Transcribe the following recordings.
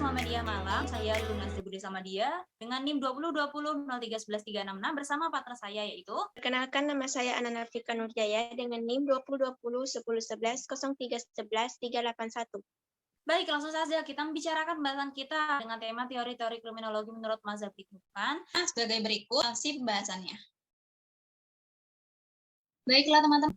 Muhammadiyah Malang, saya Luna Sri Budi Samadia dengan NIM 2020-0311-366 bersama partner saya yaitu. Perkenalkan, nama saya Ana Narfika Nurjaya dengan NIM 2020-1011-0311-381. Baik, langsung saja kita membicarakan pembahasan kita dengan tema teori-teori kriminologi menurut mazhab lingkungan. Sebagai berikut hasil pembahasannya. Baiklah teman-teman,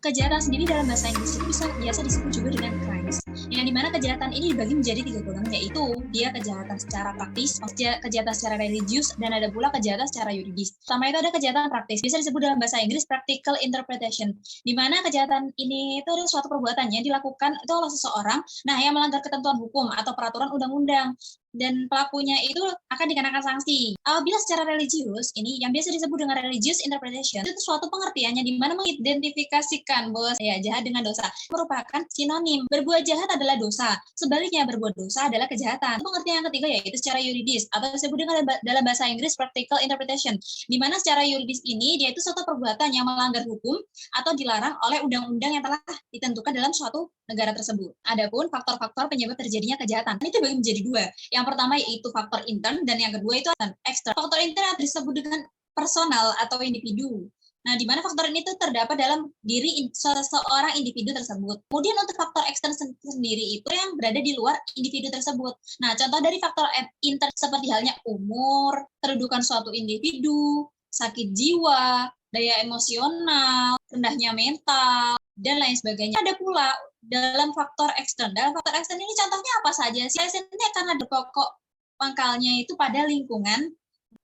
kejahatan sendiri dalam bahasa Inggris itu biasa disebut juga dengan crimes, yang dimana kejahatan ini dibagi menjadi 3 golongan, yaitu dia kejahatan secara praktis, kejahatan secara religius, dan ada pula kejahatan secara yuridis. Pertama itu ada kejahatan praktis, bisa disebut dalam bahasa Inggris practical interpretation, dimana kejahatan ini itu adalah suatu perbuatan yang dilakukan itu oleh seseorang, yang melanggar ketentuan hukum atau peraturan undang-undang, dan pelakunya itu akan dikenakan sanksi. Apabila secara religius, ini yang biasa disebut dengan religious interpretation, itu suatu pengertiannya di mana mengidentifikasikan bahwa jahat dengan dosa merupakan sinonim. Berbuat jahat adalah dosa, sebaliknya berbuat dosa adalah kejahatan. Pengertian yang ketiga yaitu secara yuridis, atau disebut dengan dalam bahasa Inggris practical interpretation, di mana secara yuridis ini dia itu suatu perbuatan yang melanggar hukum atau dilarang oleh undang-undang yang telah ditentukan dalam suatu negara tersebut. Adapun faktor-faktor penyebab terjadinya kejahatan itu dibagi menjadi 2. Yang pertama yaitu faktor intern, dan yang kedua itu eksternal. Faktor intern disebut dengan personal atau individu. Nah, di mana faktor ini tuh terdapat dalam diri seseorang individu tersebut. Kemudian untuk faktor ekstern sendiri itu yang berada di luar individu tersebut. Nah, contoh dari faktor intern seperti halnya umur, kedudukan suatu individu, sakit jiwa, daya emosional, rendahnya mental, dan lain sebagainya. Ada pula dalam faktor ekstern. Dalam faktor ekstern ini contohnya apa saja sih? Ini akan ada pokok pangkalnya itu pada lingkungan.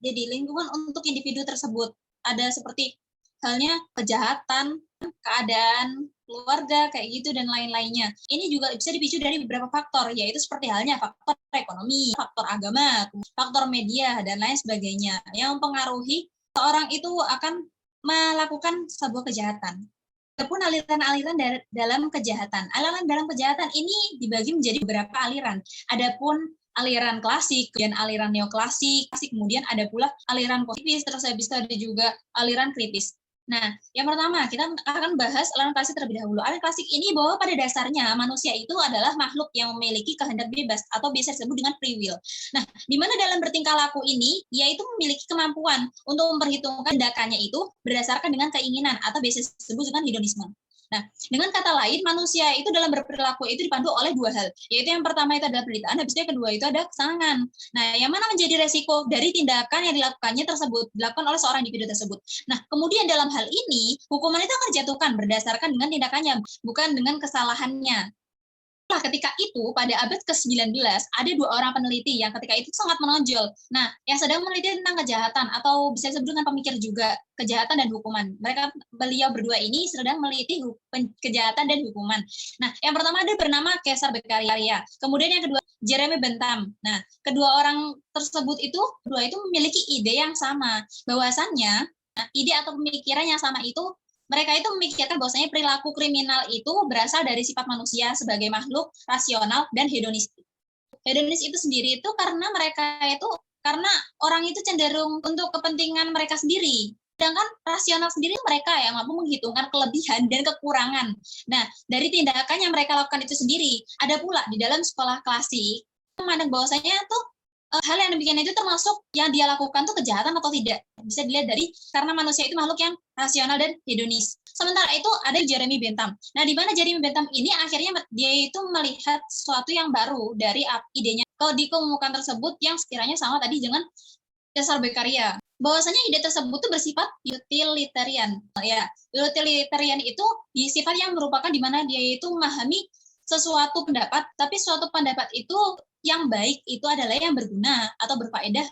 Jadi lingkungan untuk individu tersebut ada seperti halnya kejahatan, keadaan keluarga kayak gitu dan lain-lainnya. Ini juga bisa dipicu dari beberapa faktor, yaitu seperti halnya faktor ekonomi, faktor agama, faktor media dan lain sebagainya yang mempengaruhi seorang itu akan melakukan sebuah kejahatan. Adapun aliran-aliran dalam kejahatan. Aliran dalam kejahatan ini dibagi menjadi beberapa aliran. Adapun aliran klasik, kemudian aliran neoklasik, kemudian ada pula aliran positifis, terus habis itu ada juga aliran kritis. Nah, yang pertama kita akan bahas aliran klasik terlebih dahulu. Aliran klasik ini bahwa pada dasarnya manusia itu adalah makhluk yang memiliki kehendak bebas atau biasa disebut dengan free will. Nah, di mana dalam bertingkah laku ini dia itu memiliki kemampuan untuk memperhitungkan tindakannya itu berdasarkan dengan keinginan atau biasa disebut dengan hedonisme. Nah, dengan kata lain, manusia itu dalam berperilaku itu dipandu oleh 2 hal, yaitu yang pertama itu adalah penderitaan, habis itu yang kedua itu ada kesenangan. Nah, yang mana menjadi resiko dari tindakan yang dilakukannya tersebut, dilakukan oleh seorang individu tersebut. Nah, kemudian dalam hal ini, hukuman itu akan dijatuhkan berdasarkan dengan tindakannya, bukan dengan kesalahannya. Ketika itu, pada abad ke-19, ada 2 orang peneliti yang ketika itu sangat menonjol. Nah, yang sedang meneliti tentang kejahatan, atau bisa disebut dengan pemikir juga, kejahatan dan hukuman. Beliau berdua ini sedang meneliti kejahatan dan hukuman. Nah, yang pertama ada bernama Cesare Beccaria. Kemudian yang kedua, Jeremy Bentham. Nah, kedua orang tersebut itu memiliki ide yang sama. Bahwasannya, ide atau pemikiran yang sama itu, mereka itu memikirkan bahwasanya perilaku kriminal itu berasal dari sifat manusia sebagai makhluk rasional dan hedonis. Hedonis itu sendiri itu karena orang itu cenderung untuk kepentingan mereka sendiri. Sedangkan rasional sendiri mereka yang mampu menghitungkan kelebihan dan kekurangan. Nah, dari tindakan yang mereka lakukan itu sendiri, ada pula di dalam sekolah klasik memandang bahwasanya tuh hal yang demikian itu termasuk yang dia lakukan tuh kejahatan atau tidak. Bisa dilihat dari karena manusia itu makhluk yang rasional dan hedonis. Sementara itu ada Jeremy Bentham. Nah, di mana Jeremy Bentham ini akhirnya dia itu melihat sesuatu yang baru dari idenya dikemukakan tersebut yang sekiranya sama tadi dengan Cesare Beccaria. Bahwasanya ide tersebut itu bersifat utilitarian. Ya, utilitarian itu sifat yang merupakan di mana dia itu memahami sesuatu pendapat, tapi suatu pendapat itu yang baik itu adalah yang berguna atau berfaedah.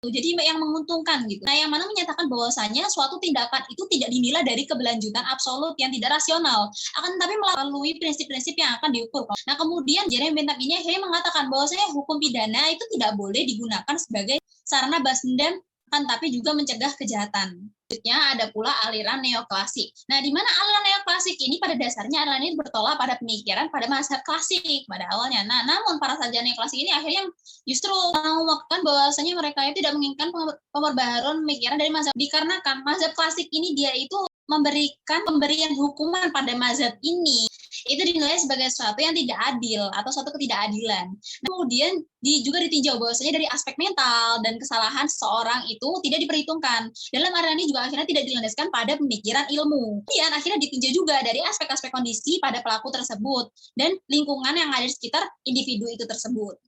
Jadi yang menguntungkan gitu. Nah, yang mana menyatakan bahwasanya suatu tindakan itu tidak dinilai dari keberlanjutan absolut yang tidak rasional, akan tetapi melalui prinsip-prinsip yang akan diukur. Nah, kemudian Jeremy Bentham ini akhirnya mengatakan bahwasanya hukum pidana itu tidak boleh digunakan sebagai sarana balas dendam, akan tapi juga mencegah kejahatan. Selanjutnya ada pula aliran neoklasik. Nah, di mana aliran neoklasik ini pada dasarnya aliran ini bertolak pada pemikiran pada mazhab klasik pada awalnya. Nah, namun para sarjana neoklasik ini akhirnya justru menguatkan bahwasanya mereka itu tidak menginginkan pembaharuan pemikiran dari mazhab, dikarenakan mazhab klasik ini dia itu memberikan pemberian hukuman pada mazhab ini itu dinilai sebagai sesuatu yang tidak adil atau suatu ketidakadilan. Nah, kemudian juga ditinjau bahwasanya dari aspek mental dan kesalahan seseorang itu tidak diperhitungkan. Dalam area ini juga akhirnya tidak dilandaskan pada pemikiran ilmu. Kemudian akhirnya ditinjau juga dari aspek-aspek kondisi pada pelaku tersebut dan lingkungan yang ada di sekitar individu itu tersebut.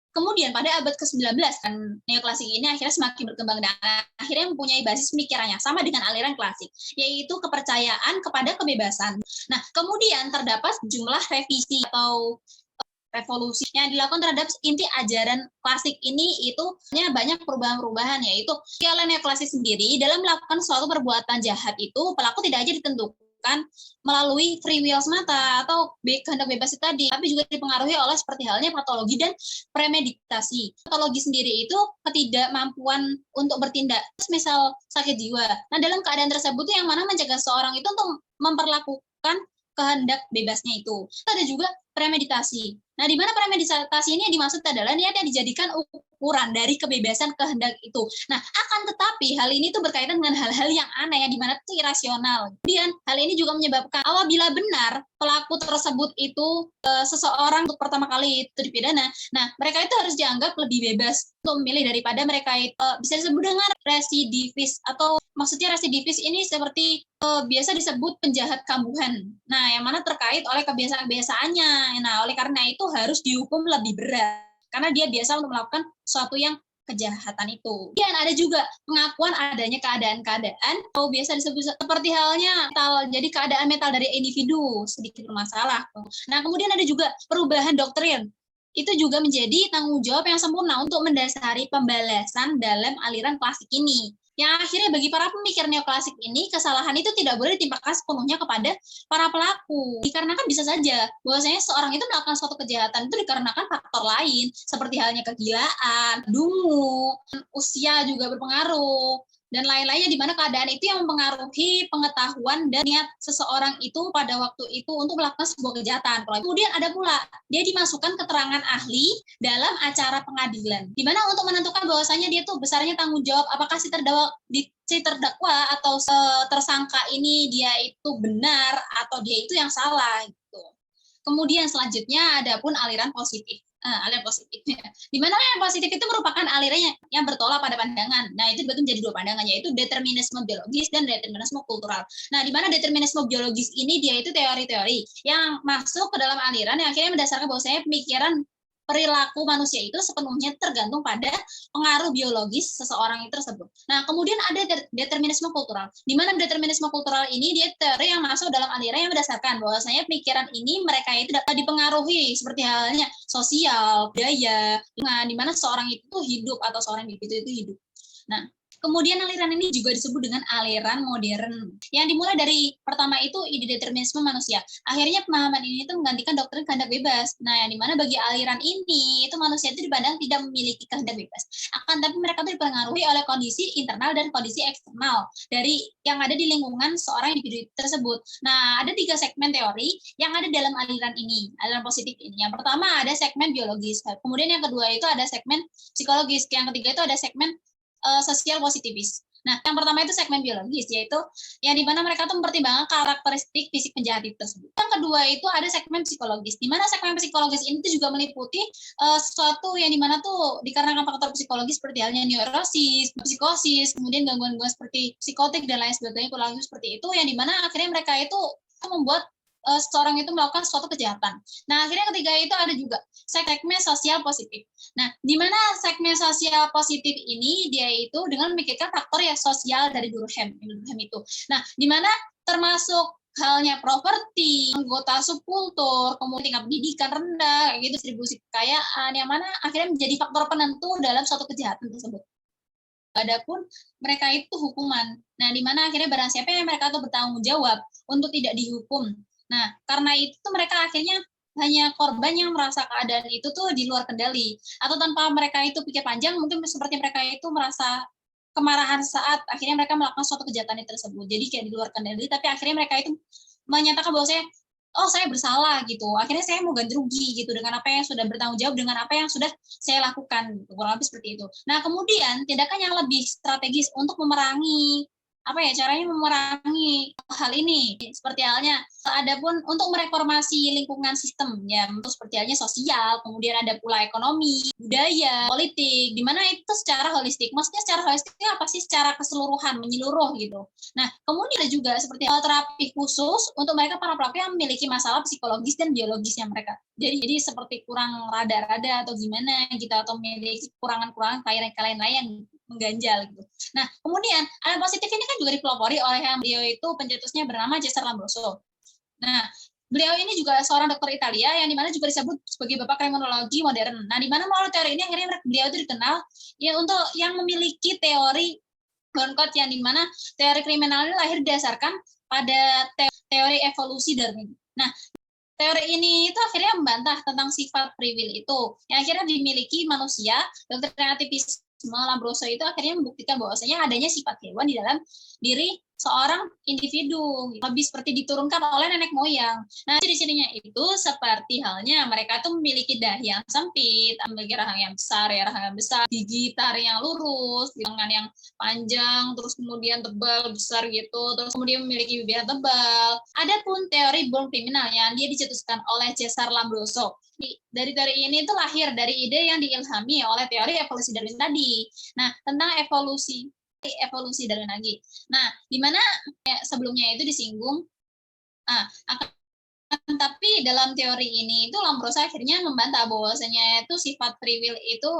Kemudian pada abad ke-19 kan neoklasik ini akhirnya semakin berkembang dan akhirnya mempunyai basis pemikirannya sama dengan aliran klasik, yaitu kepercayaan kepada kebebasan. Nah, kemudian terdapat jumlah revisi atau revolusi yang dilakukan terhadap inti ajaran klasik ini itu banyak perubahan-perubahan, yaitu oleh neoklasik sendiri dalam melakukan suatu perbuatan jahat itu pelaku tidak aja ditentukan melalui free will semata atau kehendak bebas itu tadi, tapi juga dipengaruhi oleh seperti halnya patologi dan premeditasi. Patologi sendiri itu ketidakmampuan untuk bertindak, misal sakit jiwa. Nah, dalam keadaan tersebut yang mana mencegah seorang itu untuk memperlakukan kehendak bebasnya itu. Ada juga premeditasi. Nah, di mana premeditasi ini yang dimaksud adalah niat yang dijadikan ukuran dari kebebasan kehendak itu. Nah, akan tetapi hal ini tuh berkaitan dengan hal-hal yang aneh yang dimana itu irasional. Kemudian hal ini juga menyebabkan apabila benar pelaku tersebut itu seseorang untuk pertama kali itu dipidana, nah mereka itu harus dianggap lebih bebas untuk memilih daripada mereka itu bisa disebut dengan residivis atau maksudnya residivis ini seperti biasa disebut penjahat kambuhan. Nah, yang mana terkait oleh kebiasaan-kebiasaannya. Nah, oleh karena itu harus dihukum lebih berat karena dia biasa untuk melakukan sesuatu yang kejahatan itu. Dan ada juga pengakuan adanya keadaan-keadaan atau biasa disebut seperti halnya metal. Jadi keadaan metal dari individu sedikit bermasalah. Nah, kemudian ada juga perubahan doktrin. Itu juga menjadi tanggung jawab yang sempurna untuk mendasari pembalasan dalam aliran klasik ini. Yang akhirnya bagi para pemikir neoklasik ini, kesalahan itu tidak boleh ditimpakan sepenuhnya kepada para pelaku. Dikarenakan bisa saja bahwasanya seorang itu melakukan suatu kejahatan itu dikarenakan faktor lain, seperti halnya kegilaan, dungu, usia juga berpengaruh, dan lain-lainnya, di mana keadaan itu yang mempengaruhi pengetahuan dan niat seseorang itu pada waktu itu untuk melakukan sebuah kejahatan. Kemudian ada pula, dia dimasukkan keterangan ahli dalam acara pengadilan, di mana untuk menentukan bahwasanya dia tuh besarnya tanggung jawab apakah si terdakwa atau tersangka ini dia itu benar atau dia itu yang salah gitu. Kemudian selanjutnya ada pun aliran positif. Aliran positif. Di mana aliran positif itu merupakan aliran yang bertolak pada pandangan. Nah, itu dibagi menjadi dua pandangan, yaitu determinisme biologis dan determinisme kultural. Nah, di mana determinisme biologis ini dia itu teori-teori yang masuk ke dalam aliran yang akhirnya mendasarkan bahwasanya pemikiran perilaku manusia itu sepenuhnya tergantung pada pengaruh biologis seseorang itu tersebut. Nah, kemudian ada determinisme kultural. Di mana determinisme kultural ini dia teori yang masuk dalam aliran yang berdasarkan bahwasanya pemikiran ini mereka itu dapat dipengaruhi seperti halnya sosial, budaya, di mana seorang itu hidup atau seorang individu itu hidup. Nah, kemudian aliran ini juga disebut dengan aliran modern, yang dimulai dari pertama itu ide determinisme manusia. Akhirnya pemahaman ini itu menggantikan doktrin kehendak bebas. Nah, yang dimana bagi aliran ini itu manusia itu dipandang tidak memiliki kehendak bebas. Akan tapi mereka itu dipengaruhi oleh kondisi internal dan kondisi eksternal dari yang ada di lingkungan seorang individu tersebut. Nah, ada 3 segmen teori yang ada dalam aliran ini, aliran positif ini. Yang pertama ada segmen biologis. Kemudian yang kedua itu ada segmen psikologis. Yang ketiga itu ada segmen sosial positivis. Nah, yang pertama itu segmen biologis, yaitu yang dimana mereka tuh mempertimbangkan karakteristik fisik penjahat itu tersebut. Yang kedua itu ada segmen psikologis, di mana segmen psikologis ini tuh juga meliputi sesuatu yang dimana tuh dikarenakan faktor psikologis seperti halnya neurosis, psikosis, kemudian gangguan-gangguan seperti psikotik dan lain sebagainya, perilaku seperti itu, yang dimana akhirnya mereka itu membuat seseorang itu melakukan suatu kejahatan. Nah, akhirnya ketiga itu ada juga segmen sosial positif. Nah, di mana segmen sosial positif ini dia itu dengan memikirkan faktor ya sosial dari Durkheim itu. Nah, di mana termasuk halnya properti, anggota subkultur, kemudian tingkat pendidikan rendah, gitu, distribusi kekayaan, yang mana akhirnya menjadi faktor penentu dalam suatu kejahatan tersebut. Adapun mereka itu hukuman. Nah, di mana akhirnya barang siapa yang mereka itu bertanggung jawab untuk tidak dihukum. Nah, karena itu mereka akhirnya hanya korban yang merasa keadaan itu tuh di luar kendali. Atau tanpa mereka itu pikir panjang, mungkin seperti mereka itu merasa kemarahan saat akhirnya mereka melakukan suatu kejahatan tersebut. Jadi kayak di luar kendali, tapi akhirnya mereka itu menyatakan bahwa saya bersalah gitu. Akhirnya saya mau ganti rugi gitu dengan apa yang sudah bertanggung jawab dengan apa yang sudah saya lakukan. Kurang lebih seperti itu. Nah, kemudian tindakan yang lebih strategis untuk memerangi apa ya caranya memerangi hal ini. Seperti halnya adapun untuk mereformasi lingkungan sistem ya, untuk seperti halnya sosial, kemudian ada pula ekonomi, budaya, politik, di mana itu secara holistik. Maksudnya secara holistik apa sih? Secara keseluruhan, menyeluruh gitu. Nah, kemudian ada juga seperti terapi khusus untuk mereka para pelaku yang memiliki masalah psikologis dan biologisnya mereka. Jadi seperti kurang rada-rada atau gimana gitu, atau memiliki kekurangan-kekurangan lain yang mengganjal gitu. Nah, kemudian hal positif ini kan juga dipelopori oleh yang beliau itu pencetusnya bernama Cesare Lombroso. Nah, beliau ini juga seorang dokter Italia yang dimana juga disebut sebagai bapak kriminologi modern. Nah, dimana melalui teori ini akhirnya beliau itu dikenal ya untuk yang memiliki teori Broncourt yang dimana teori kriminal ini lahir didasarkan pada teori evolusi Darwin. Nah, teori ini itu akhirnya membantah tentang sifat free will itu yang akhirnya dimiliki manusia. Dokter ativisme Lombroso itu akhirnya membuktikan bahwasanya adanya sifat hewan di dalam diri seorang individu, lebih seperti diturunkan oleh nenek moyang. Nah, ciri-cirinya itu seperti halnya mereka tuh memiliki dahi yang sempit, memiliki rahang yang besar, gigi taring yang lurus, tangan yang panjang, terus kemudian tebal, besar gitu, terus kemudian memiliki bibir yang tebal. Adapun teori born kriminal yang dia dicetuskan oleh Cesare Lombroso. Dari teori ini itu lahir dari ide yang diilhami oleh teori evolusi Darwin tadi. Nah, tentang evolusi Darwin lagi. Nah, di mana sebelumnya itu disinggung, tapi dalam teori ini itu Lombroso akhirnya membantah bahwasanya itu sifat free will itu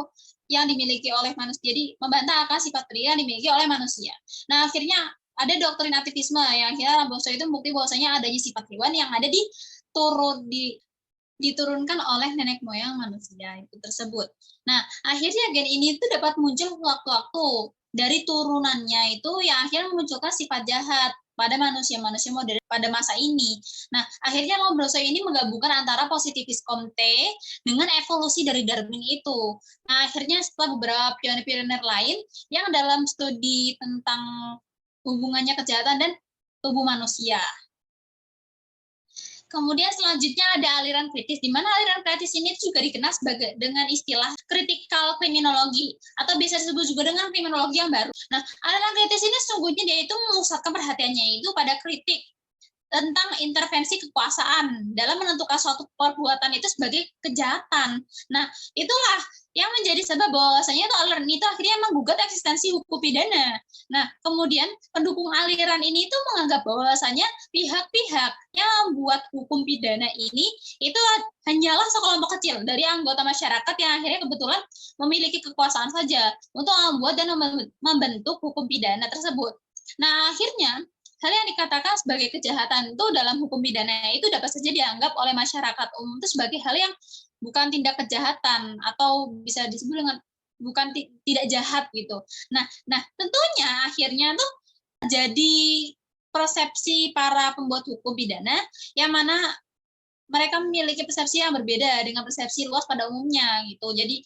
yang dimiliki oleh manusia. Jadi membantah akan sifat free yang dimiliki oleh manusia. Nah, akhirnya ada doktrin aktivisme yang akhirnya Lombroso itu membukti bahwasanya adanya sifat hewan yang ada diturunkan oleh nenek moyang manusia itu tersebut. Nah, akhirnya gen ini itu dapat muncul waktu-waktu dari turunannya itu yang akhirnya memunculkan sifat jahat pada manusia-manusia modern pada masa ini. Nah, akhirnya Lombroso ini menggabungkan antara positivis Comte dengan evolusi dari Darwin itu. Nah, akhirnya setelah beberapa pionir-pionir lain yang dalam studi tentang hubungannya kejahatan dan tubuh manusia. Kemudian selanjutnya ada aliran kritis, di mana aliran kritis ini juga dikenal sebagai dengan istilah critical kriminologi atau bisa disebut juga dengan kriminologi yang baru. Nah, aliran kritis ini sesungguhnya dia itu memusatkan perhatiannya itu pada kritik tentang intervensi kekuasaan dalam menentukan suatu perbuatan itu sebagai kejahatan. Nah, itulah yang menjadi sebab bahwasanya itu aliran itu akhirnya menggugat eksistensi hukum pidana. Nah, kemudian pendukung aliran ini itu menganggap bahwasanya pihak-pihak yang membuat hukum pidana ini itu hanyalah sekelompok kecil dari anggota masyarakat yang akhirnya kebetulan memiliki kekuasaan saja untuk membuat dan membentuk hukum pidana tersebut. Nah, akhirnya hal yang dikatakan sebagai kejahatan itu dalam hukum pidana itu dapat saja dianggap oleh masyarakat umum itu sebagai hal yang bukan tindak kejahatan atau bisa disebut dengan bukan tidak jahat gitu. Nah, tentunya akhirnya tuh jadi persepsi para pembuat hukum pidana yang mana mereka memiliki persepsi yang berbeda dengan persepsi luas pada umumnya gitu. Jadi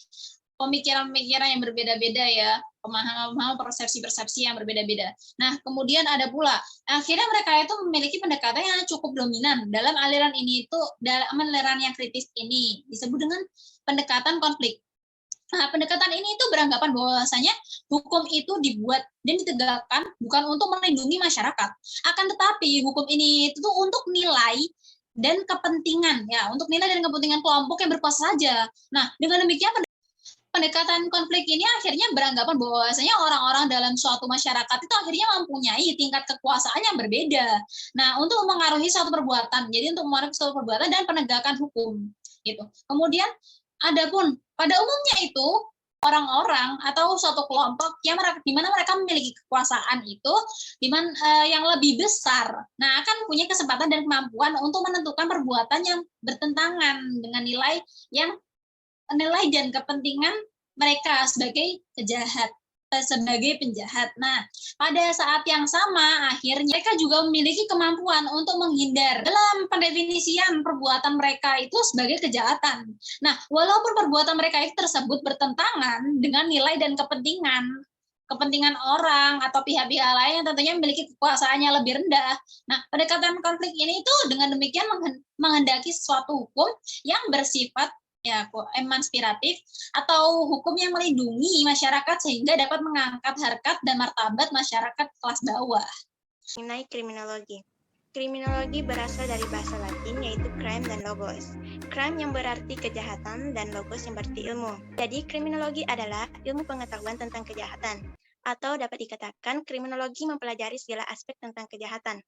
pemikiran-pemikiran yang berbeda-beda ya, pemahaman persepsi-persepsi yang berbeda-beda. Nah, kemudian ada pula, akhirnya mereka itu memiliki pendekatan yang cukup dominan dalam aliran ini itu, dalam aliran yang kritis ini, disebut dengan pendekatan konflik. Nah, pendekatan ini itu beranggapan bahwasanya hukum itu dibuat dan ditegakkan bukan untuk melindungi masyarakat, akan tetapi hukum ini itu untuk nilai dan kepentingan, ya, untuk nilai dan kepentingan kelompok yang berkuasa saja. Nah, dengan demikian pendekatan konflik ini akhirnya beranggapan bahwasanya orang-orang dalam suatu masyarakat itu akhirnya mempunyai tingkat kekuasaan yang berbeda. Nah, untuk mempengaruhi suatu perbuatan, jadi untuk mempengaruhi suatu perbuatan dan penegakan hukum, gitu. Kemudian, adapun pada umumnya itu orang-orang atau suatu kelompok yang di mana mereka memiliki kekuasaan itu yang lebih besar, nah akan punya kesempatan dan kemampuan untuk menentukan perbuatan yang bertentangan dengan nilai dan kepentingan mereka sebagai penjahat. Nah, pada saat yang sama akhirnya mereka juga memiliki kemampuan untuk menghindar dalam pendefinisian perbuatan mereka itu sebagai kejahatan. Nah, walaupun perbuatan mereka itu tersebut bertentangan dengan nilai dan kepentingan orang atau pihak-pihak lain yang tentunya memiliki kekuasaannya lebih rendah. Nah, pendekatan konflik ini itu dengan demikian menghendaki suatu hukum yang bersifat ya emanspiratif atau hukum yang melindungi masyarakat sehingga dapat mengangkat harkat dan martabat masyarakat kelas bawah. Mengenai kriminologi. Kriminologi berasal dari bahasa Latin yaitu crime dan logos. Crime yang berarti kejahatan dan logos yang berarti ilmu. Jadi kriminologi adalah ilmu pengetahuan tentang kejahatan. Atau dapat dikatakan kriminologi mempelajari segala aspek tentang kejahatan.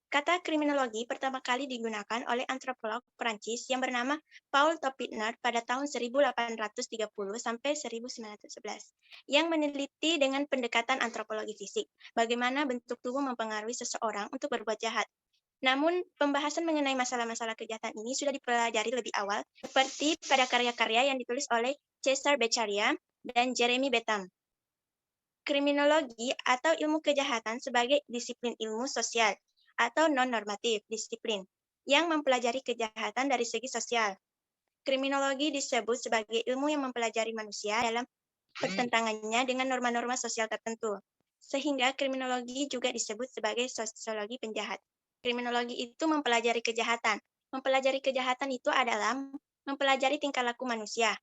Kata kriminologi pertama kali digunakan oleh antropolog Prancis yang bernama Paul Topiner pada tahun 1830 sampai 1911, yang meneliti dengan pendekatan antropologi fisik, bagaimana bentuk tubuh mempengaruhi seseorang untuk berbuat jahat. Namun, pembahasan mengenai masalah-masalah kejahatan ini sudah dipelajari lebih awal, seperti pada karya-karya yang ditulis oleh Cesar Beccaria dan Jeremy Bentham. Kriminologi atau ilmu kejahatan sebagai disiplin ilmu sosial atau non-normatif disiplin yang mempelajari kejahatan dari segi sosial. Kriminologi disebut sebagai ilmu yang mempelajari manusia dalam pertentangannya dengan norma-norma sosial tertentu. Sehingga kriminologi juga disebut sebagai sosiologi penjahat. Kriminologi itu mempelajari kejahatan. Mempelajari kejahatan itu adalah mempelajari tingkah laku manusia.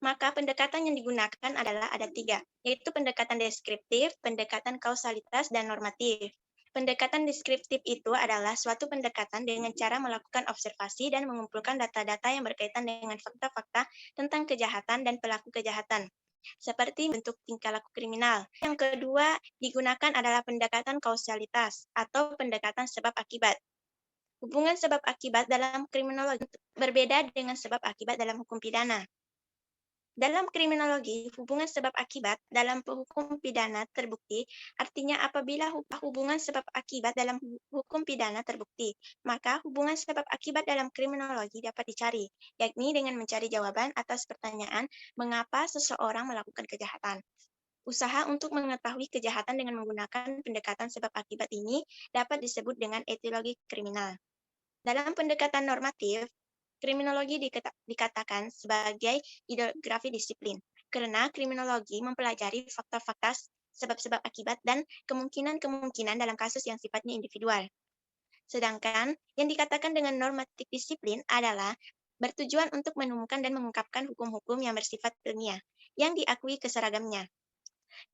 Maka pendekatan yang digunakan adalah ada 3, yaitu pendekatan deskriptif, pendekatan kausalitas, dan normatif. Pendekatan deskriptif itu adalah suatu pendekatan dengan cara melakukan observasi dan mengumpulkan data-data yang berkaitan dengan fakta-fakta tentang kejahatan dan pelaku kejahatan, seperti bentuk tingkah laku kriminal. Yang kedua digunakan adalah pendekatan kausalitas atau pendekatan sebab akibat. Hubungan sebab akibat dalam kriminologi berbeda dengan sebab akibat dalam hukum pidana. Dalam kriminologi, hubungan sebab akibat dalam hukum pidana terbukti, artinya apabila hubungan sebab akibat dalam hukum pidana terbukti, maka hubungan sebab akibat dalam kriminologi dapat dicari, yakni dengan mencari jawaban atas pertanyaan mengapa seseorang melakukan kejahatan. Usaha untuk mengetahui kejahatan dengan menggunakan pendekatan sebab akibat ini dapat disebut dengan etiologi kriminal. Dalam pendekatan normatif, kriminologi dikatakan sebagai ideografi disiplin, karena kriminologi mempelajari fakta-fakta, sebab-sebab akibat, dan kemungkinan-kemungkinan dalam kasus yang sifatnya individual. Sedangkan yang dikatakan dengan normatif disiplin adalah bertujuan untuk menemukan dan mengungkapkan hukum-hukum yang bersifat ilmiah, yang diakui keseragamnya.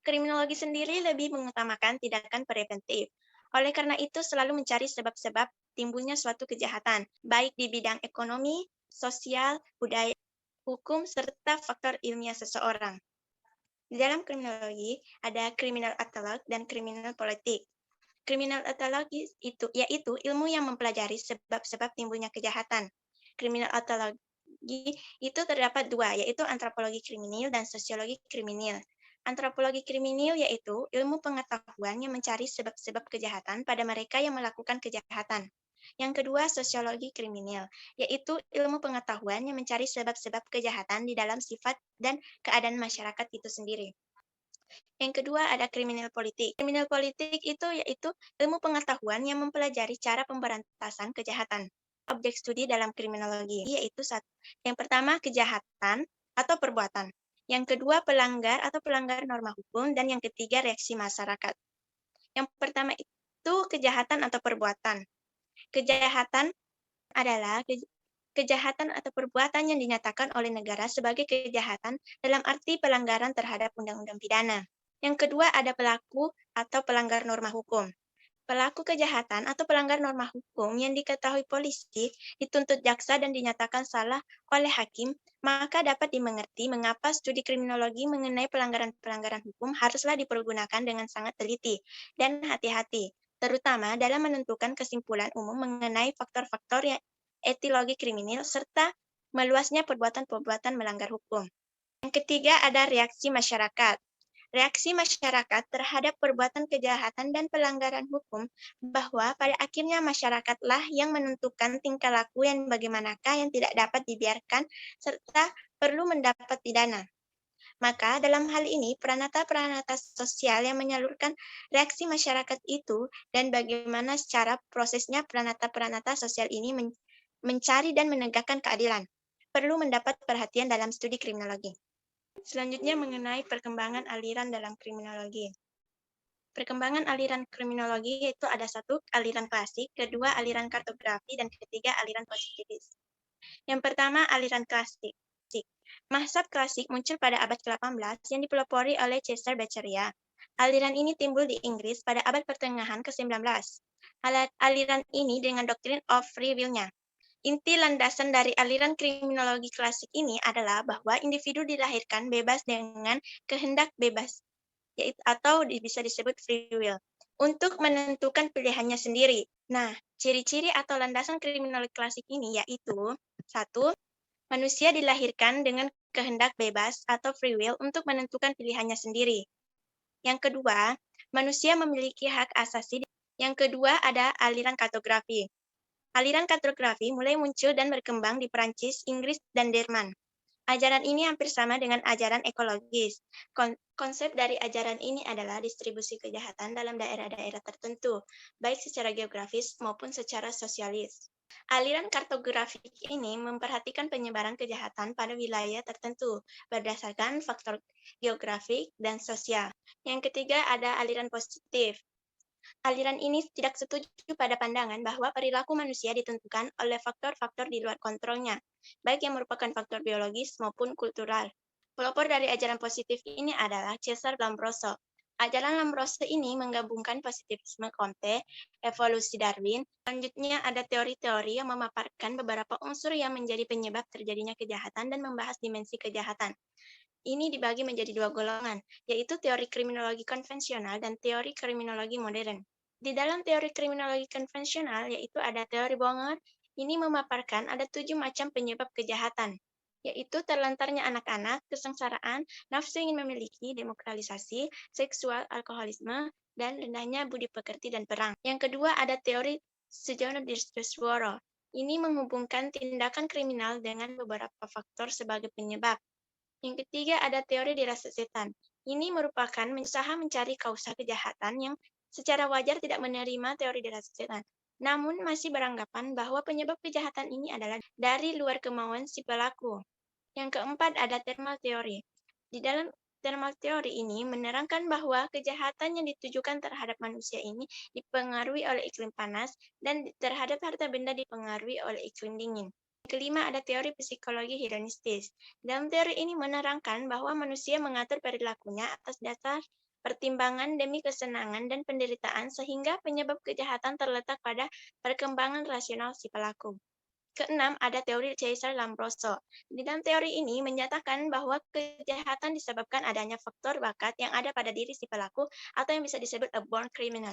Kriminologi sendiri lebih mengutamakan tindakan preventif. Oleh karena itu, selalu mencari sebab-sebab timbulnya suatu kejahatan, baik di bidang ekonomi, sosial, budaya, hukum, serta faktor ilmiah seseorang. Di dalam kriminologi, ada kriminal etolog dan kriminal politik. Kriminal etologi itu yaitu ilmu yang mempelajari sebab-sebab timbulnya kejahatan. Kriminal etologi itu terdapat 2, yaitu antropologi kriminal dan sosiologi kriminal. Antropologi kriminal yaitu ilmu pengetahuan yang mencari sebab-sebab kejahatan pada mereka yang melakukan kejahatan. Yang kedua, sosiologi kriminal, yaitu ilmu pengetahuan yang mencari sebab-sebab kejahatan di dalam sifat dan keadaan masyarakat itu sendiri. Yang kedua, ada kriminal politik. Kriminal politik itu yaitu ilmu pengetahuan yang mempelajari cara pemberantasan kejahatan. Objek studi dalam kriminologi yaitu yang pertama, kejahatan atau perbuatan. Yang kedua, pelanggar atau pelanggar norma hukum. Dan yang ketiga, reaksi masyarakat. Yang pertama itu kejahatan atau perbuatan. Kejahatan adalah kejahatan atau perbuatan yang dinyatakan oleh negara sebagai kejahatan dalam arti pelanggaran terhadap undang-undang pidana. Yang kedua, ada pelaku atau pelanggar norma hukum. Pelaku kejahatan atau pelanggar norma hukum yang diketahui polisi, dituntut jaksa dan dinyatakan salah oleh hakim, maka dapat dimengerti mengapa studi kriminologi mengenai pelanggaran-pelanggaran hukum haruslah dipergunakan dengan sangat teliti dan hati-hati, terutama dalam menentukan kesimpulan umum mengenai faktor-faktor yang etiologi kriminal serta meluasnya perbuatan-perbuatan melanggar hukum. Yang ketiga, ada reaksi masyarakat. Reaksi masyarakat terhadap perbuatan kejahatan dan pelanggaran hukum, bahwa pada akhirnya masyarakatlah yang menentukan tingkah laku yang bagaimanakah yang tidak dapat dibiarkan serta perlu mendapat pidana. Maka dalam hal ini peranata-peranata sosial yang menyalurkan reaksi masyarakat itu dan bagaimana secara prosesnya peranata-peranata sosial ini mencari dan menegakkan keadilan perlu mendapat perhatian dalam studi kriminologi. Selanjutnya mengenai perkembangan aliran dalam kriminologi. Perkembangan aliran kriminologi itu ada 1, aliran klasik, kedua aliran kartografi, dan ketiga aliran positivis. Yang pertama, aliran klasik. Mazhab klasik muncul pada abad ke-18 yang dipelopori oleh Cesare Beccaria. Aliran ini timbul di Inggris pada abad pertengahan ke-19. Aliran ini dengan doktrin of free will-nya. Inti landasan dari aliran kriminologi klasik ini adalah bahwa individu dilahirkan bebas dengan kehendak bebas, yaitu atau bisa disebut free will, untuk menentukan pilihannya sendiri. Nah, ciri-ciri atau landasan kriminologi klasik ini yaitu: 1. Manusia dilahirkan dengan kehendak bebas atau free will untuk menentukan pilihannya sendiri. Yang kedua, manusia memiliki hak asasi. Yang kedua ada aliran kartografi. Aliran kartografi mulai muncul dan berkembang di Perancis, Inggris, dan Jerman. Ajaran ini hampir sama dengan ajaran ekologis. Konsep dari ajaran ini adalah distribusi kejahatan dalam daerah-daerah tertentu, baik secara geografis maupun secara sosialis. Aliran kartografik ini memperhatikan penyebaran kejahatan pada wilayah tertentu berdasarkan faktor geografik dan sosial. Yang ketiga ada aliran positif. Aliran ini tidak setuju pada pandangan bahwa perilaku manusia ditentukan oleh faktor-faktor di luar kontrolnya, baik yang merupakan faktor biologis maupun kultural. Pelopor dari ajaran positif ini adalah Cesare Lombroso. Ajaran Lombroso ini menggabungkan positivisme Comte, evolusi Darwin. Selanjutnya ada teori-teori yang memaparkan beberapa unsur yang menjadi penyebab terjadinya kejahatan dan membahas dimensi kejahatan. Ini dibagi menjadi dua golongan, yaitu teori kriminologi konvensional dan teori kriminologi modern. Di dalam teori kriminologi konvensional, yaitu ada teori Bonger, ini memaparkan ada 7 macam penyebab kejahatan, yaitu terlantarnya anak-anak, kesengsaraan, nafsu ingin memiliki, demokratisasi, seksual, alkoholisme, dan rendahnya budi pekerti dan perang. Yang kedua ada teori Sojourner Suoro. Ini menghubungkan tindakan kriminal dengan beberapa faktor sebagai penyebab. Yang ketiga ada teori dirasa setan. Ini merupakan usaha mencari kausa kejahatan yang secara wajar tidak menerima teori dirasa setan. Namun masih beranggapan bahwa penyebab kejahatan ini adalah dari luar kemauan si pelaku. Yang keempat ada thermal teori. Di dalam thermal teori ini menerangkan bahwa kejahatan yang ditujukan terhadap manusia ini dipengaruhi oleh iklim panas dan terhadap harta benda dipengaruhi oleh iklim dingin. Kelima ada teori psikologi hedonistis. Dalam teori ini menerangkan bahwa manusia mengatur perilakunya atas dasar pertimbangan demi kesenangan dan penderitaan sehingga penyebab kejahatan terletak pada perkembangan rasional si pelaku. Keenam ada teori Cesare Lombroso. Di dalam teori ini menyatakan bahwa kejahatan disebabkan adanya faktor bakat yang ada pada diri si pelaku atau yang bisa disebut a born criminal.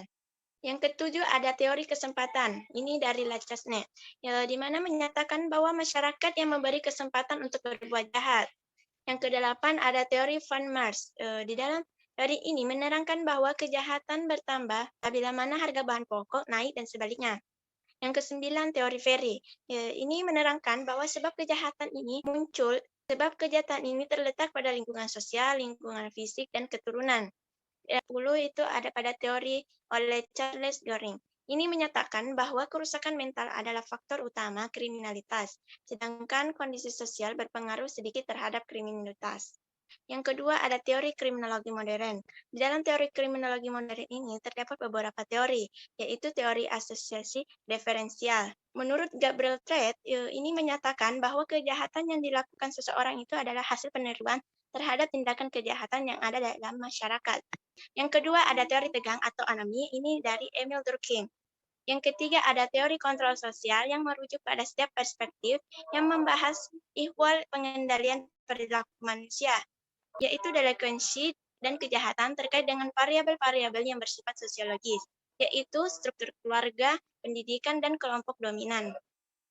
Yang ketujuh ada teori kesempatan. Ini dari Lachesne, di mana menyatakan bahwa masyarakat yang memberi kesempatan untuk berbuat jahat. Yang kedelapan ada teori Van Mars. Di dalam teori ini menerangkan bahwa kejahatan bertambah apabila mana harga bahan pokok naik dan sebaliknya. Yang kesembilan teori Ferry. Ini menerangkan bahwa sebab kejahatan ini muncul, sebab kejahatan ini terletak pada lingkungan sosial, lingkungan fisik, dan keturunan. 10 itu ada pada teori oleh Charles Goring. Ini menyatakan bahwa kerusakan mental adalah faktor utama kriminalitas, sedangkan kondisi sosial berpengaruh sedikit terhadap kriminalitas. Yang kedua ada teori kriminologi modern. Di dalam teori kriminologi modern ini terdapat beberapa teori, yaitu teori asosiasi diferensial. Menurut Gabriel Tret, ini menyatakan bahwa kejahatan yang dilakukan seseorang itu adalah hasil peniruan terhadap tindakan kejahatan yang ada dalam masyarakat. Yang kedua ada teori tegang atau anomi, ini dari Emil Durkheim. Yang ketiga ada teori kontrol sosial yang merujuk pada setiap perspektif yang membahas ihwal pengendalian perilaku manusia, yaitu delinkuensi dan kejahatan terkait dengan variabel-variabel yang bersifat sosiologis, yaitu struktur keluarga, pendidikan, dan kelompok dominan.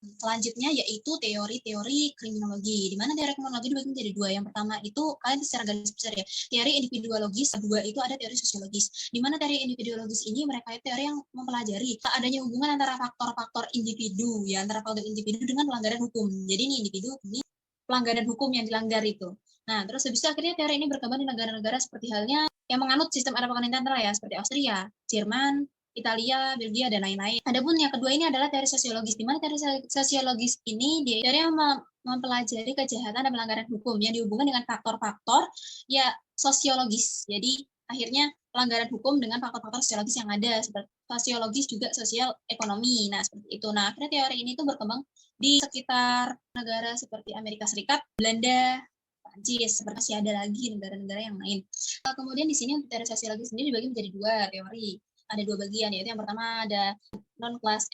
Selanjutnya yaitu teori-teori kriminologi, di mana teori kriminologi dibagi menjadi dua. Yang pertama itu kalian secara garis besar ya, teori individuologis. Kedua itu ada teori sosiologis. Di mana teori individuologis ini mereka itu teori yang mempelajari adanya hubungan antara faktor-faktor individu ya, antara faktor individu dengan pelanggaran hukum. Jadi ini individu ini pelanggaran hukum yang dilanggar itu. Nah, terus habis itu akhirnya teori ini berkembang di negara-negara seperti halnya yang menganut sistem era pemerintahan ya, seperti Austria, Jerman, Italia, Belgia, dan lain-lain. Adapun yang kedua ini adalah teori sosiologis, di mana teori sosiologis ini dia teori yang mempelajari kejahatan dan pelanggaran hukum yang dihubungkan dengan faktor-faktor ya sosiologis. Jadi akhirnya pelanggaran hukum dengan faktor-faktor sosiologis yang ada, seperti sosiologis juga sosial ekonomi. Nah, seperti itu. Nah, akhirnya teori ini tuh berkembang di sekitar negara seperti Amerika Serikat, Belanda, Prancis, seperti masih ada lagi negara-negara yang lain. Kemudian di sini untuk teori sosiologi sendiri dibagi menjadi dua teori. Ada dua bagian, yaitu yang pertama ada non-class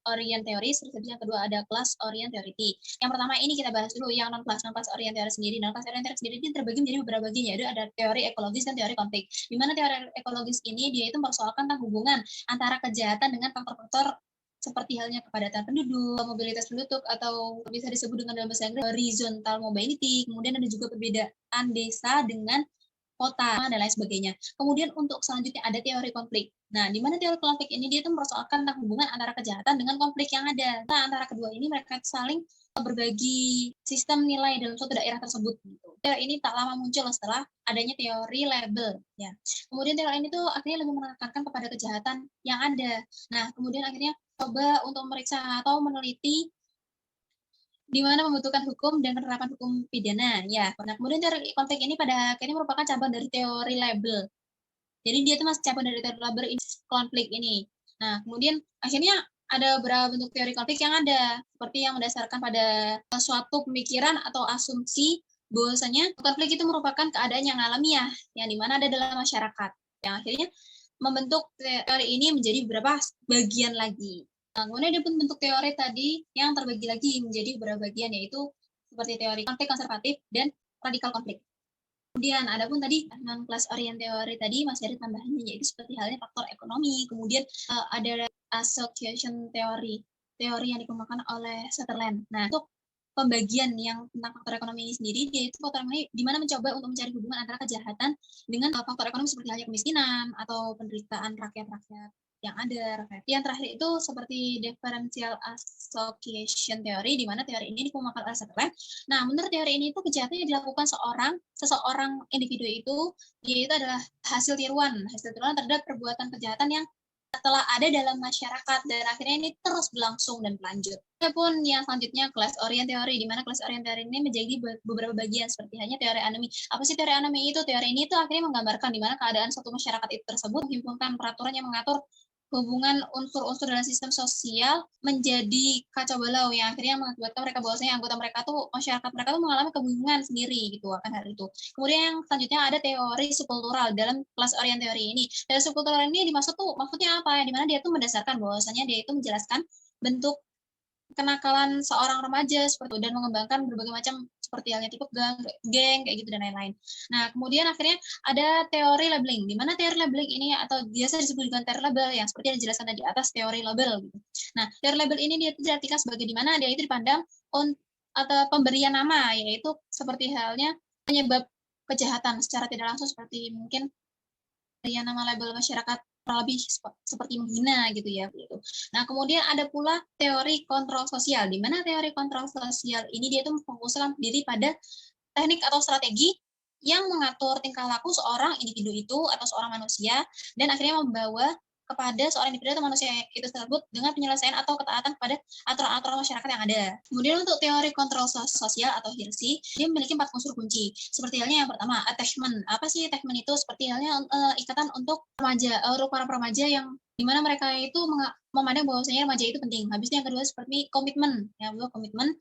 orient theory, terus yang kedua ada class orient theory. Yang pertama ini kita bahas dulu yang non-class orient theory sendiri. Non-class orient theory sendiri ini terbagi menjadi beberapa bagian, yaitu ada teori ekologis dan teori konflik. Di mana teori ekologis ini dia itu mempersoalkan tentang hubungan antara kejahatan dengan faktor-faktor seperti halnya kepadatan penduduk, mobilitas penduduk, atau bisa disebut dengan dalam bahasa Inggris horizontal mobility. Kemudian ada juga perbedaan desa dengan kota, dan lain sebagainya. Kemudian untuk selanjutnya ada teori konflik. Nah, di mana teori konflik ini dia itu mempersoalkan tentang hubungan antara kejahatan dengan konflik yang ada. Nah, antara kedua ini mereka saling berbagi sistem nilai dalam suatu daerah tersebut. Gitu. Teori ini tak lama muncul setelah adanya teori label. Ya. Kemudian teori ini tuh akhirnya lebih menekankan kepada kejahatan yang ada. Nah, kemudian akhirnya coba untuk memeriksa atau meneliti di mana membutuhkan hukum dan penerapan hukum pidana. Ya, nah kemudian teori konflik ini pada akhirnya merupakan cabang dari teori label. Jadi dia itu masih cabang dari teori label konflik ini. Nah, kemudian akhirnya ada beberapa bentuk teori konflik yang ada, seperti yang mendasarkan pada suatu pemikiran atau asumsi bahwasanya konflik itu merupakan keadaan yang alamiah, yang dimana ada dalam masyarakat. Yang akhirnya membentuk teori ini menjadi beberapa bagian lagi. Nah, kemudian ada pun bentuk teori tadi yang terbagi lagi menjadi beberapa bagian, yaitu seperti teori konflik konservatif dan radikal konflik. Kemudian ada pun tadi non-class orient teori tadi masih ada tambahannya, yaitu seperti halnya faktor ekonomi. Kemudian ada association teori yang dikembangkan oleh Sutherland. Nah, untuk pembagian yang tentang faktor ekonomi ini sendiri, yaitu faktor ekonomi di mana mencoba untuk mencari hubungan antara kejahatan dengan faktor ekonomi seperti halnya kemiskinan atau penderitaan rakyat-rakyat yang ada. Yang terakhir itu seperti differential association theory, di mana teori ini dikembangkan oleh Sutherland. Nah, menurut teori ini itu kejahatan yang dilakukan seseorang individu itu, yaitu adalah hasil tiruan terhadap perbuatan kejahatan yang telah ada dalam masyarakat, dan akhirnya ini terus berlangsung dan berlanjut. Adapun yang selanjutnya class orient theory, di mana class orient theory ini menjadi beberapa bagian seperti hanya teori anomi. Apa sih teori anomi itu? Teori ini itu akhirnya menggambarkan di mana keadaan suatu masyarakat itu tersebut menghimpunkan peraturan yang mengatur hubungan unsur-unsur dalam sistem sosial menjadi kacau balau, yang akhirnya mengakibatkan mereka bahwasanya anggota mereka tuh, masyarakat mereka tuh mengalami kebingungan sendiri gitu akan hal itu. Kemudian yang selanjutnya ada teori subkultural dalam class orient teori ini. Teori subkultural ini maksudnya apa ya? Dimana dia tuh mendasarkan bahwasanya dia itu menjelaskan bentuk kenakalan seorang remaja seperti itu, dan mengembangkan berbagai macam seperti halnya tipe geng kayak gitu dan lain-lain. Nah, kemudian akhirnya ada teori labeling, di mana teori labeling ini atau biasa disebut dengan teori label yang seperti yang dijelaskan tadi atas teori label gitu. Nah, teori label ini dia diartikan sebagai di mana dia itu dipandang atau pemberian nama, yaitu seperti halnya penyebab kejahatan secara tidak langsung, seperti mungkin pemberian nama label masyarakat lebih seperti menghina gitu ya gitu. Nah, kemudian ada pula teori kontrol sosial, di mana teori kontrol sosial ini dia tuh memfokuskan diri pada teknik atau strategi yang mengatur tingkah laku seorang individu itu atau seorang manusia, dan akhirnya membawa kepada seorang individu atau manusia itu tersebut dengan penyelesaian atau ketaatan kepada aturan-aturan masyarakat yang ada. Kemudian untuk teori kontrol sosial atau HIRSI, dia memiliki 4 unsur kunci. Seperti halnya yang pertama, attachment. Apa sih attachment itu? Seperti halnya ikatan untuk para remaja yang dimana mereka itu memandang bahwasanya remaja itu penting. Habis itu yang kedua seperti komitmen, komitmen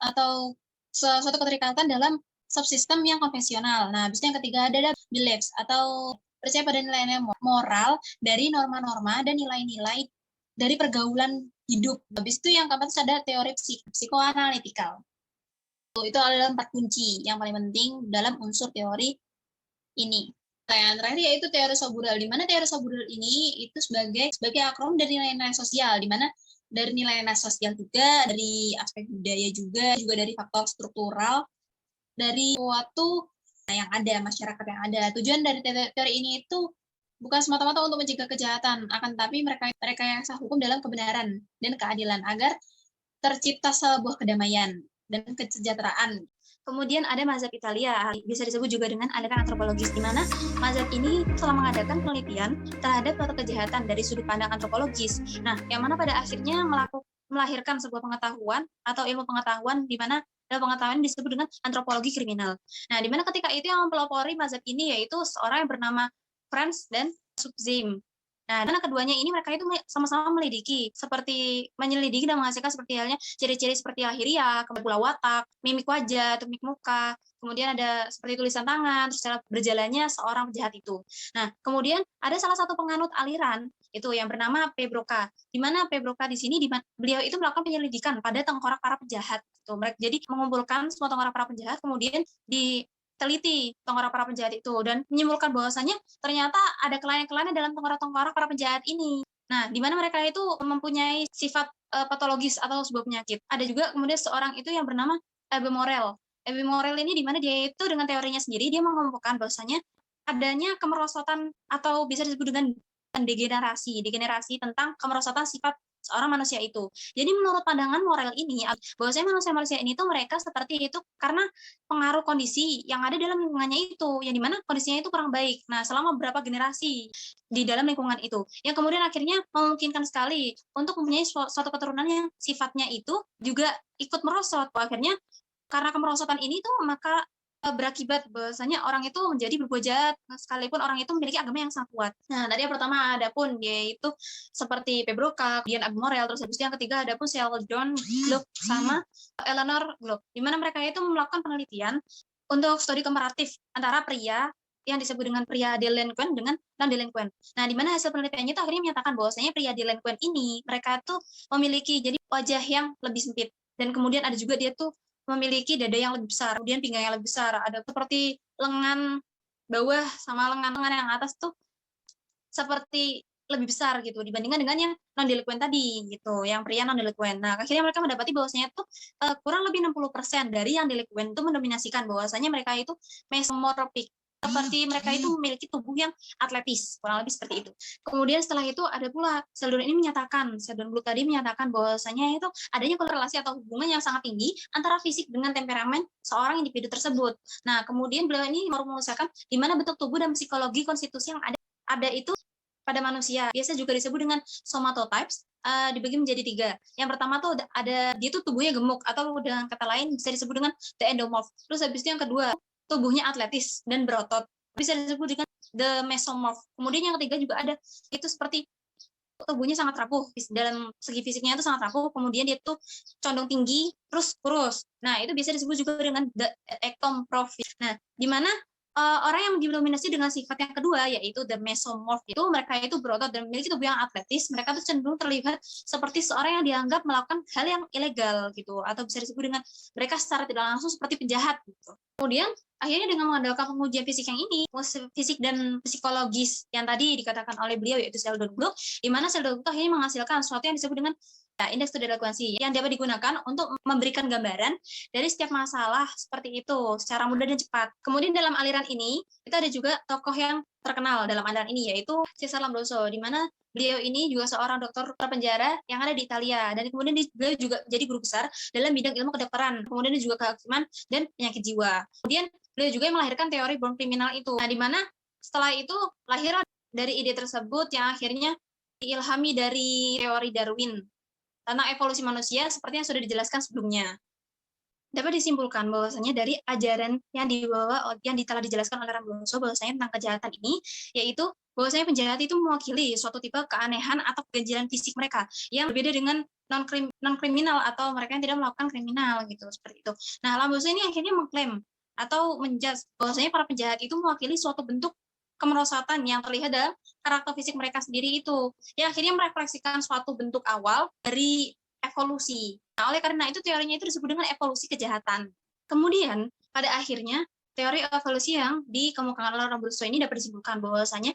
atau suatu keterikatan dalam subsistem yang konvensional. Nah, habis itu yang ketiga ada beliefs atau percaya pada nilai-nilai moral dari norma-norma dan nilai-nilai dari pergaulan hidup. Habis itu yang keempat ada teori psikoanalitikal. Itu adalah 4 kunci yang paling penting dalam unsur teori ini. Nah, yang terakhir yaitu teori Sobudal, di mana teori Sobudal ini itu sebagai akronim dari nilai-nilai sosial, di mana dari nilai-nilai sosial juga, dari aspek budaya juga dari faktor struktural, dari suatu yang ada, masyarakat yang ada. Tujuan dari teori ini itu bukan semata-mata untuk mencegah kejahatan, akan tapi mereka yang sah hukum dalam kebenaran dan keadilan agar tercipta sebuah kedamaian dan kesejahteraan. Kemudian ada mazhab Italia, bisa disebut juga dengan aliran antropologis, di mana mazhab ini telah mengadakan penelitian terhadap suatu kejahatan dari sudut pandang antropologis. Nah, yang mana pada akhirnya melahirkan sebuah pengetahuan atau ilmu pengetahuan di mana dalam pengetahuan disebut dengan antropologi kriminal. Nah, di mana ketika itu yang mempelopori mazhab ini yaitu seorang yang bernama Franz dan Subzim. Nah, karena keduanya ini mereka itu sama-sama melidiki, seperti menyelidiki dan menghasilkan seperti halnya ciri-ciri seperti lahiriah, pula watak, mimik wajah, mimik muka, kemudian ada seperti tulisan tangan, terus cara berjalannya seorang penjahat itu. Nah, kemudian ada salah satu penganut aliran itu yang bernama P. Broca, di mana P. Broca di sini beliau itu melakukan penyelidikan pada tengkorak para penjahat. Gitu. Jadi mengumpulkan semua tengkorak para penjahat, kemudian diteliti tengkorak para penjahat itu dan menyimpulkan bahwasanya ternyata ada kelainan-kelainan dalam tengkorak-tengkorak para penjahat ini. Nah, di mana mereka itu mempunyai sifat patologis atau sebuah penyakit. Ada juga kemudian seorang itu yang bernama Ebbe Morel. Ebbe Morel ini di mana dia itu dengan teorinya sendiri dia mengemukakan bahwasanya adanya kemerosotan atau bisa disebut dengan degenerasi tentang kemerosotan sifat seorang manusia itu. Jadi menurut pandangan Morel ini, bahwasanya manusia-manusia ini tuh mereka seperti itu karena pengaruh kondisi yang ada dalam lingkungannya itu, yang dimana kondisinya itu kurang baik. Nah, selama beberapa generasi di dalam lingkungan itu, yang kemudian akhirnya memungkinkan sekali untuk mempunyai suatu keturunan yang sifatnya itu juga ikut merosot. Akhirnya karena kemerosotan ini tuh maka berakibat bahwasanya orang itu menjadi berbuat jahat sekalipun orang itu memiliki agama yang sangat kuat. Nah, tadi yang pertama ada pun yaitu seperti P. Broca, kemudian Ebbe Morel, terus habis itu yang ketiga ada pun Sheldon Gluck sama Eleanor Gluck, di mana mereka itu melakukan penelitian untuk studi komparatif antara pria yang disebut dengan pria delinquent dengan non delinquent. Nah, di mana hasil penelitiannya itu akhirnya menyatakan bahwasanya pria delinquent ini mereka tuh memiliki jadi wajah yang lebih sempit dan kemudian ada juga dia tuh memiliki dada yang lebih besar, kemudian pinggang yang lebih besar, ada seperti lengan bawah sama lengan yang atas tuh seperti lebih besar gitu dibandingkan dengan yang non delinquent tadi gitu, yang pria non delinquent. Nah, akhirnya mereka mendapati bahwasanya tuh kurang lebih 60% dari yang delinquent itu mendominasikan bahwasanya mereka itu mesomorphic, seperti mereka itu memiliki tubuh yang atletis, kurang lebih seperti itu. Kemudian setelah itu ada pula Sheldon Gluck tadi menyatakan bahwasanya itu adanya korelasi atau hubungan yang sangat tinggi antara fisik dengan temperamen seorang individu tersebut. Nah, kemudian beliau ini merumuskan di mana bentuk tubuh dan psikologi konstitusi yang ada itu pada manusia. Biasa juga disebut dengan somatotypes, dibagi menjadi 3. Yang pertama tuh ada dia tuh tubuhnya gemuk atau dengan kata lain bisa disebut dengan the endomorph. Terus habis itu yang kedua tubuhnya atletis dan berotot, bisa disebut dengan the mesomorph. Kemudian yang ketiga juga ada itu seperti tubuhnya sangat rapuh, dalam segi fisiknya itu sangat rapuh, kemudian dia tuh condong tinggi terus kurus. Nah, itu bisa disebut juga dengan the ectomorph. Nah, di mana orang yang didominasi dengan sifat yang kedua yaitu the mesomorph itu mereka itu berotot dan memiliki tubuh yang atletis, mereka tuh cenderung terlihat seperti seorang yang dianggap melakukan hal yang ilegal gitu, atau bisa disebut dengan mereka secara tidak langsung seperti penjahat gitu. Kemudian akhirnya dengan mengandalkan pengujian fisik yang ini, fisik dan psikologis yang tadi dikatakan oleh beliau yaitu Sheldon Gluck, di mana Sheldon Gluck akhirnya menghasilkan sesuatu yang disebut dengan indeks delinkuensi yang dapat digunakan untuk memberikan gambaran dari setiap masalah seperti itu secara mudah dan cepat. Kemudian dalam aliran ini itu ada juga tokoh yang terkenal dalam aliran ini yaitu Cesare Lombroso, di mana beliau ini juga seorang dokter penjara yang ada di Italia dan kemudian beliau juga jadi guru besar dalam bidang ilmu kedokteran, kemudian juga kehakiman dan penyakit jiwa. Kemudian beliau juga yang melahirkan teori born criminal itu. Nah, di mana setelah itu lahir dari ide tersebut yang akhirnya diilhami dari teori Darwin tentang evolusi manusia seperti yang sudah dijelaskan sebelumnya. Dapat disimpulkan bahwasanya dari ajaran yang telah dijelaskan oleh Lombroso bahwasanya tentang kejahatan ini yaitu bahwasanya penjahat itu mewakili suatu tipe keanehan atau keganjilan fisik mereka yang berbeda dengan non kriminal atau mereka yang tidak melakukan kriminal gitu seperti itu. Nah, Lombroso ini akhirnya mengklaim atau menjudge bahwasanya para penjahat itu mewakili suatu bentuk kemerosotan yang terlihat dalam karakter fisik mereka sendiri itu, yang akhirnya merefleksikan suatu bentuk awal dari evolusi. Nah, oleh karena itu teorinya itu disebut dengan evolusi kejahatan. Kemudian pada akhirnya teori evolusi yang dikemukakan oleh Lombroso ini dapat disimpulkan bahwasanya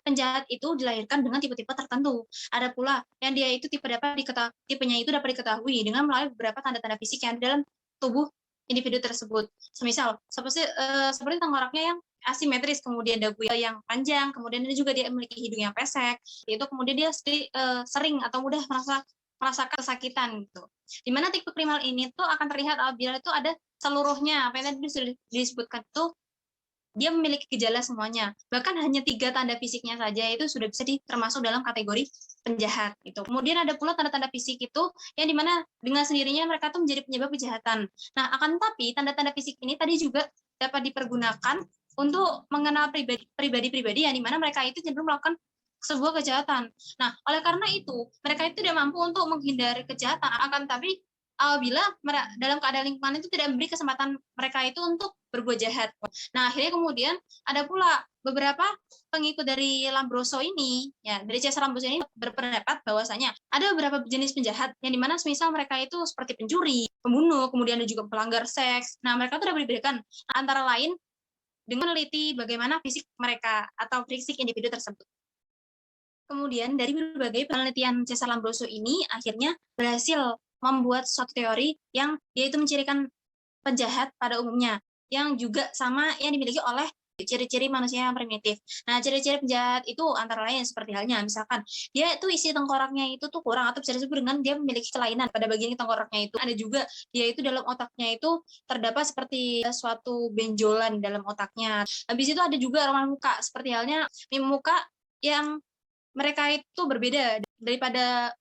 penjahat itu dilahirkan dengan tipe-tipe tertentu. Ada pula yang dia itu tipenya itu dapat diketahui dengan melalui beberapa tanda-tanda fisik yang dalam tubuh individu tersebut. Semisal seperti tengkoraknya yang asimetris, kemudian dagu yang panjang, kemudian dia juga dia memiliki hidung yang pesek, itu kemudian dia sering atau mudah merasakan kesakitan gitu. Di mana tipe kriminal ini tuh akan terlihat apabila itu ada seluruhnya apa yang tadi sudah disebutkan itu dia memiliki gejala semuanya. Bahkan hanya 3 tanda fisiknya saja itu sudah bisa termasuk dalam kategori penjahat gitu. Kemudian ada pula tanda-tanda fisik itu yang dimana dengan sendirinya mereka tuh menjadi penyebab kejahatan. Nah, akan tetapi tanda-tanda fisik ini tadi juga dapat dipergunakan untuk mengenal pribadi-pribadi yang dimana mereka itu cenderung melakukan sebuah kejahatan. Nah, oleh karena itu mereka itu tidak mampu untuk menghindari kejahatan. Akan tapi apabila dalam keadaan lingkungan itu tidak memberi kesempatan mereka itu untuk berbuat jahat. Nah, akhirnya kemudian ada pula beberapa pengikut dari Lombroso ini, ya dari Cesare Lombroso ini berpendapat bahwasanya ada beberapa jenis penjahat yang dimana semisal mereka itu seperti pencuri, pembunuh, kemudian ada juga pelanggar seks. Nah, mereka itu dapat dibedakan antara lain dengan meneliti bagaimana fisik mereka atau fisik individu tersebut. Kemudian dari berbagai penelitian Cesare Lombroso ini akhirnya berhasil membuat suatu teori yang yaitu mencirikan penjahat pada umumnya yang juga sama yang dimiliki oleh ciri-ciri manusia yang primitif. Nah, ciri-ciri penjahat itu antara lain seperti halnya misalkan dia itu isi tengkoraknya itu tuh kurang atau bisa disebut dengan dia memiliki kelainan pada bagian tengkoraknya itu. Ada juga dia itu dalam otaknya itu terdapat seperti suatu benjolan dalam otaknya. Habis itu ada juga rawan muka seperti halnya muka yang mereka itu berbeda daripada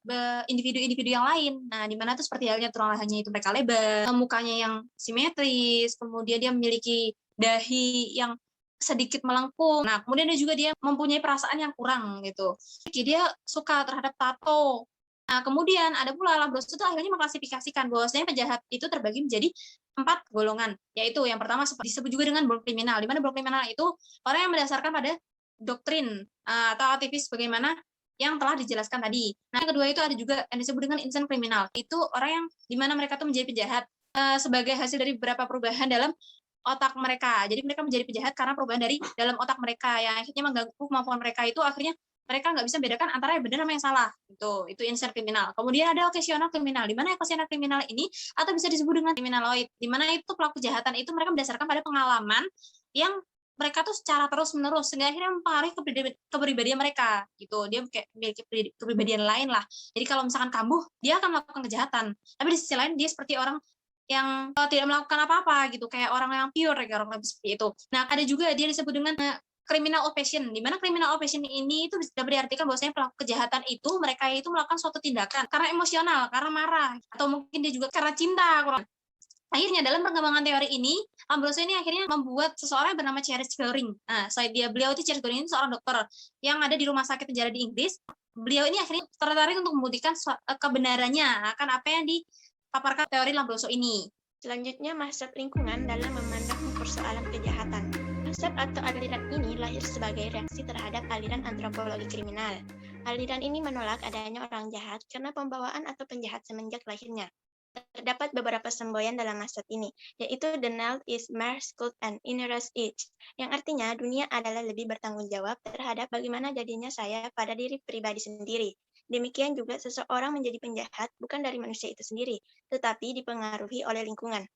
individu-individu yang lain. Nah, di mana tuh seperti halnya tulang itu mereka lebar, mukanya yang simetris, kemudian dia memiliki dahi yang sedikit melengkung. Nah, kemudian dia mempunyai perasaan yang kurang gitu. Jadi dia suka terhadap tato. Nah, kemudian ada pula Lombroso itu akhirnya mengklasifikasikan bahwasanya penjahat itu terbagi menjadi 4 golongan, yaitu yang pertama disebut juga dengan blok kriminal, di mana blok kriminal itu orang yang berdasarkan pada doktrin atau aktivis bagaimana yang telah dijelaskan tadi. Nah, yang kedua itu ada juga yang disebut dengan insan kriminal. Itu orang yang dimana mereka tuh menjadi penjahat sebagai hasil dari beberapa perubahan dalam otak mereka. Jadi mereka menjadi penjahat karena perubahan dari dalam otak mereka yang akhirnya mengganggu kemampuan mereka itu akhirnya mereka nggak bisa membedakan antara yang benar sama yang salah. Itu insan kriminal. Kemudian ada occasional kriminal, di mana occasional kriminal ini atau bisa disebut dengan kriminaloid, di mana itu pelaku kejahatan itu mereka berdasarkan pada pengalaman yang mereka tuh secara terus-menerus sehingga akhirnya mempengaruhi kepribadian mereka gitu. Dia kayak memiliki kepribadian lain lah. Jadi kalau misalkan kambuh, dia akan melakukan kejahatan. Tapi di sisi lain dia seperti orang yang tidak melakukan apa-apa gitu, kayak orang yang pure, kayak orang seperti itu. Nah, ada juga dia disebut dengan criminal passion, di mana criminal passion ini itu bisa diartikan bahwasanya pelaku kejahatan itu mereka itu melakukan suatu tindakan karena emosional, karena marah, atau mungkin dia juga karena cinta. Akhirnya dalam perkembangan teori ini, Lombroso ini akhirnya membuat seseorang yang bernama Charles Goring. Nah, beliau itu Charles Goring ini seorang dokter yang ada di rumah sakit penjara di Inggris. Beliau ini akhirnya tertarik untuk membuktikan kebenarannya akan apa yang dipaparkan teori Lombroso ini. Selanjutnya, mazhab lingkungan dalam memandang persoalan kejahatan. Mazhab atau aliran ini lahir sebagai reaksi terhadap aliran antropologi kriminal. Aliran ini menolak adanya orang jahat karena pembawaan atau penjahat semenjak lahirnya. Terdapat beberapa semboyan dalam mazhab ini, yaitu the Nile is more skilled and inherent each, yang artinya dunia adalah lebih bertanggung jawab terhadap bagaimana jadinya saya pada diri pribadi sendiri. Demikian juga seseorang menjadi penjahat bukan dari manusia itu sendiri, tetapi dipengaruhi oleh lingkungan.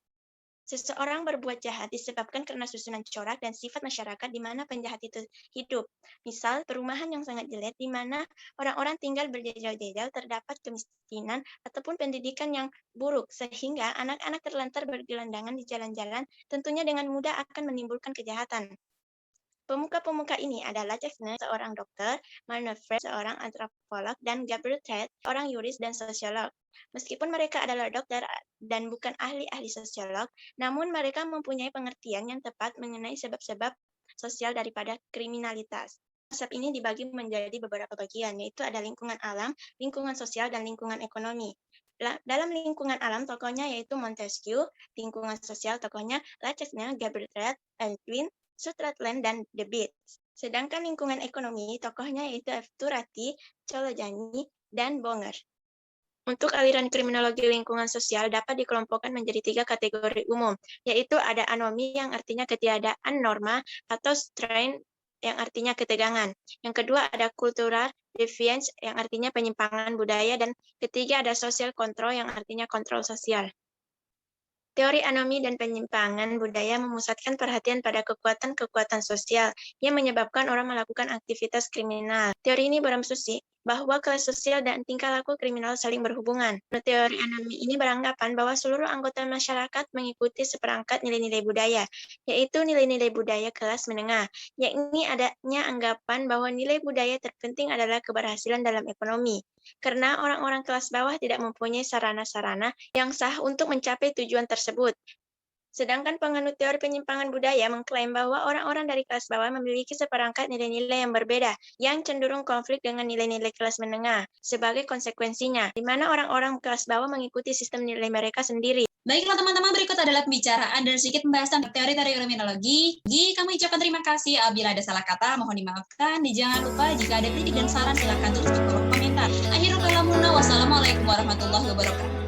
Seseorang berbuat jahat disebabkan karena susunan corak dan sifat masyarakat di mana penjahat itu hidup. Misal, perumahan yang sangat jelek di mana orang-orang tinggal berjejal-jejal, terdapat kemiskinan ataupun pendidikan yang buruk, sehingga anak-anak terlantar bergelandangan di jalan-jalan, tentunya dengan mudah akan menimbulkan kejahatan. Pemuka-pemuka ini adalah Chesney, seorang dokter, Manfred, seorang antropolog, dan Gabriel Ted, seorang yuris dan sosiolog. Meskipun mereka adalah dokter dan bukan ahli-ahli sosiolog, namun mereka mempunyai pengertian yang tepat mengenai sebab-sebab sosial daripada kriminalitas. Konsep ini dibagi menjadi beberapa bagian, yaitu ada lingkungan alam, lingkungan sosial, dan lingkungan ekonomi. Dalam lingkungan alam, tokohnya yaitu Montesquieu, lingkungan sosial tokohnya Lachesnais, Gabriel Ted, Edwin, Sutherland, dan The Beats. Sedangkan lingkungan ekonomi, tokohnya yaitu Turati, Colojani, dan Bonger. Untuk aliran kriminologi lingkungan sosial dapat dikelompokkan menjadi 3 kategori umum, yaitu ada anomi yang artinya ketiadaan norma atau strain yang artinya ketegangan. Yang kedua ada cultural deviance yang artinya penyimpangan budaya, dan ketiga ada social control yang artinya kontrol sosial. Teori anomi dan penyimpangan budaya memusatkan perhatian pada kekuatan-kekuatan sosial yang menyebabkan orang melakukan aktivitas kriminal. Teori ini berasumsi bahwa kelas sosial dan tingkah laku kriminal saling berhubungan. Teori anomi ini beranggapan bahwa seluruh anggota masyarakat mengikuti seperangkat nilai-nilai budaya, yaitu nilai-nilai budaya kelas menengah, yakni adanya anggapan bahwa nilai budaya terpenting adalah keberhasilan dalam ekonomi, karena orang-orang kelas bawah tidak mempunyai sarana-sarana yang sah untuk mencapai tujuan tersebut. Sedangkan penganut teori penyimpangan budaya mengklaim bahwa orang-orang dari kelas bawah memiliki seperangkat nilai-nilai yang berbeda, yang cenderung konflik dengan nilai-nilai kelas menengah. Sebagai konsekuensinya, di mana orang-orang kelas bawah mengikuti sistem nilai mereka sendiri. Baiklah teman-teman, berikut adalah pembicaraan dan sedikit pembahasan teori-teori kriminologi. Kami ucapkan terima kasih. Apabila ada salah kata, mohon dimaafkan. Jangan lupa jika ada kritik dan saran, silakan tulis di kolom komentar. Akhirul kalamuna, wassalamualaikum warahmatullahi wabarakatuh.